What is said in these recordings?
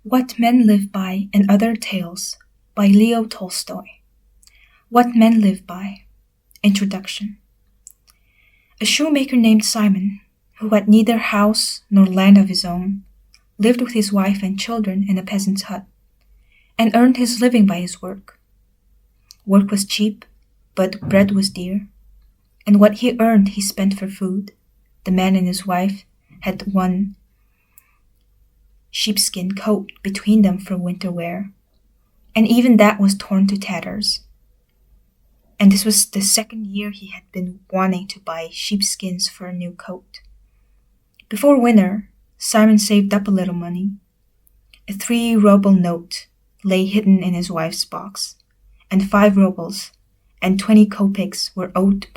What Men Live By and Other Tales by Leo Tolstoy. What Men Live By. Introduction. A shoemaker named Simon, who had neither house nor land of his own, lived with his wife and children in a peasant's hut, and earned his living by his work. Work was cheap, but bread was dear, and what he earned he spent for food. The man and his wife had one sheepskin coat between them for winter wear, and even that was torn to tatters. And this was the second year he had been wanting to buy sheepskins for a new coat. Before winter, Simon saved up a little money. A 3-ruble note lay hidden in his wife's box, and 5 rubles and 20 kopecks were owed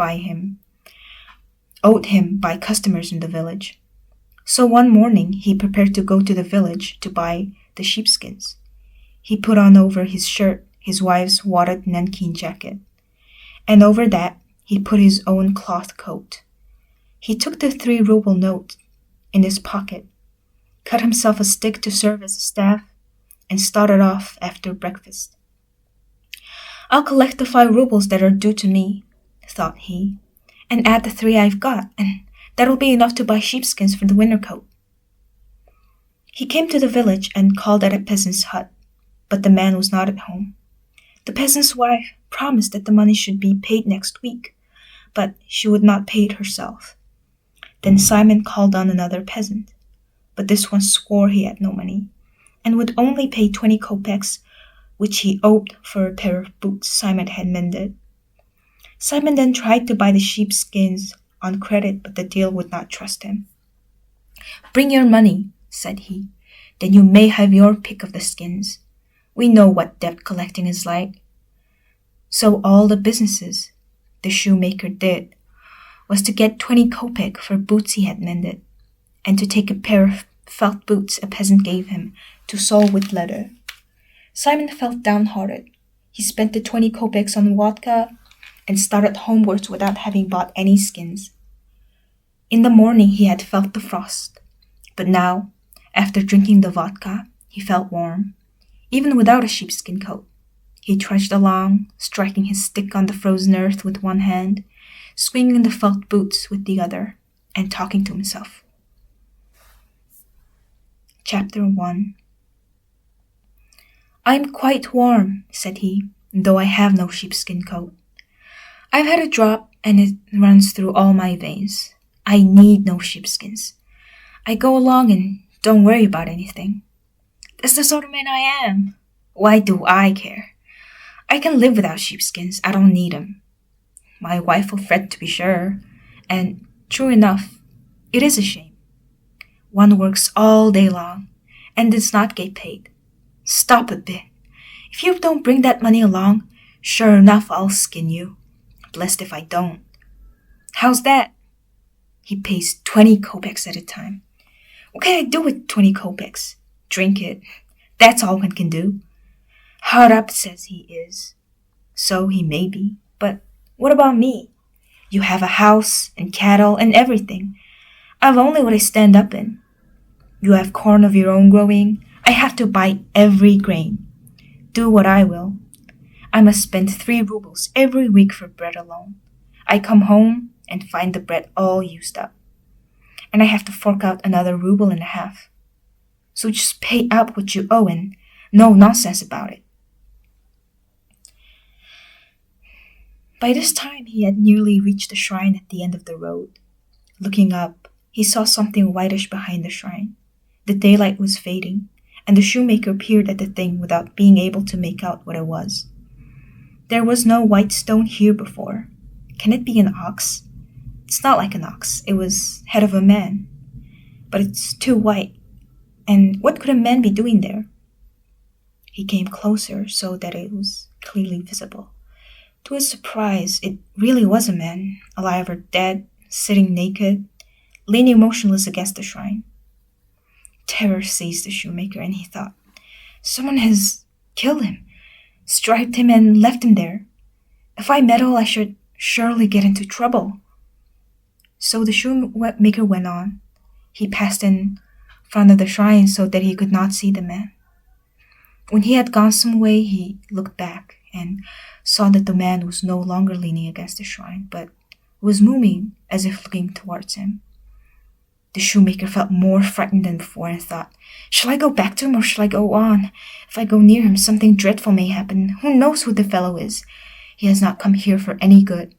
him by customers in the village. So one morning he prepared to go to the village to buy the sheepskins. He put on over his shirt his wife's wadded nankin jacket, and over that he put his own cloth coat. He took the 3-ruble note in his pocket, cut himself a stick to serve as a staff, and started off after breakfast. "I'll collect the 5 rubles that are due to me," thought he, "and add the 3 I've got, and that'll be enough to buy sheepskins for the winter coat." He came to the village and called at a peasant's hut, but the man was not at home. The peasant's wife promised that the money should be paid next week, but she would not pay it herself. Then Simon called on another peasant, but this one swore he had no money, and would only pay 20 kopecks, which he owed for a pair of boots Simon had mended. Simon then tried to buy the sheepskins on credit, but the dealer would not trust him. "Bring your money," said he, "then you may have your pick of the skins. We know what debt collecting is like." So all the businesses the shoemaker did was to get 20 kopek for boots he had mended, and to take a pair of felt boots a peasant gave him to sole with leather. Simon felt downhearted. He spent the 20 kopecks on vodka and started homewards without having bought any skins. In the morning he had felt the frost, but now, after drinking the vodka, he felt warm, even without a sheepskin coat. He trudged along, striking his stick on the frozen earth with one hand, swinging the felt boots with the other, and talking to himself. Chapter 1. "I'm quite warm," said he, "though I have no sheepskin coat. I've had a drop, and it runs through all my veins. I need no sheepskins. I go along and don't worry about anything. That's the sort of man I am. Why do I care? I can live without sheepskins. I don't need 'em. My wife will fret, to be sure, and true enough, it is a shame. One works all day long and does not get paid. Stop a bit. If you don't bring that money along, sure enough I'll skin you. Blessed if I don't. How's that?" He pays 20 kopecks at a time. "What can I do with 20 kopecks? Drink it. That's all one can do. Hard up, says he is. So he may be, but what about me? You have a house and cattle and everything. I've only what I stand up in. You have corn of your own growing. I have to buy every grain. Do what I will. I must spend 3 rubles every week for bread alone. I come home and find the bread all used up, and I have to fork out another 1.5 rubles. So just pay up what you owe and no nonsense about it." By this time he had nearly reached the shrine at the end of the road. Looking up, he saw something whitish behind the shrine. The daylight was fading, and the shoemaker peered at the thing without being able to make out what it was. There was no white stone here before. Can it be an ox? It's not like an ox. It was head of a man. But it's too white. And what could a man be doing there? He came closer so that it was clearly visible. To his surprise, it really was a man, alive or dead, sitting naked, leaning motionless against the shrine. Terror seized the shoemaker, and he thought, "Someone has killed him, striped him, and left him there. If I meddle, I should surely get into trouble." So the shoemaker went on. He passed in front of the shrine so that he could not see the man. When he had gone some way, he looked back and saw that the man was no longer leaning against the shrine, but was moving as if looking towards him. The shoemaker felt more frightened than before and thought, "Shall I go back to him or shall I go on? If I go near him, something dreadful may happen. Who knows who the fellow is? He has not come here for any good.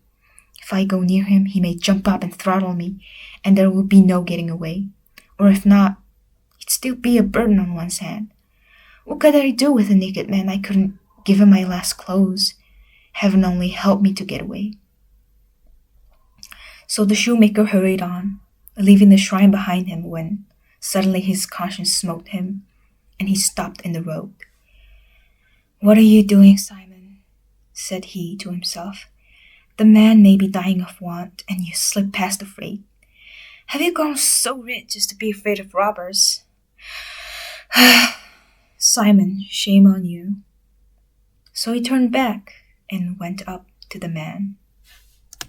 If I go near him, he may jump up and throttle me, and there will be no getting away. Or if not, he'd still be a burden on one's hand. What could I do with a naked man? I couldn't give him my last clothes. Heaven only help me to get away." So the shoemaker hurried on, leaving the shrine behind him, when suddenly his conscience smote him, and he stopped in the road. "What are you doing, Simon?" said he to himself. "The man may be dying of want, and you slip past afraid. Have you grown so rich as to be afraid of robbers? Simon, shame on you." So he turned back and went up to the man.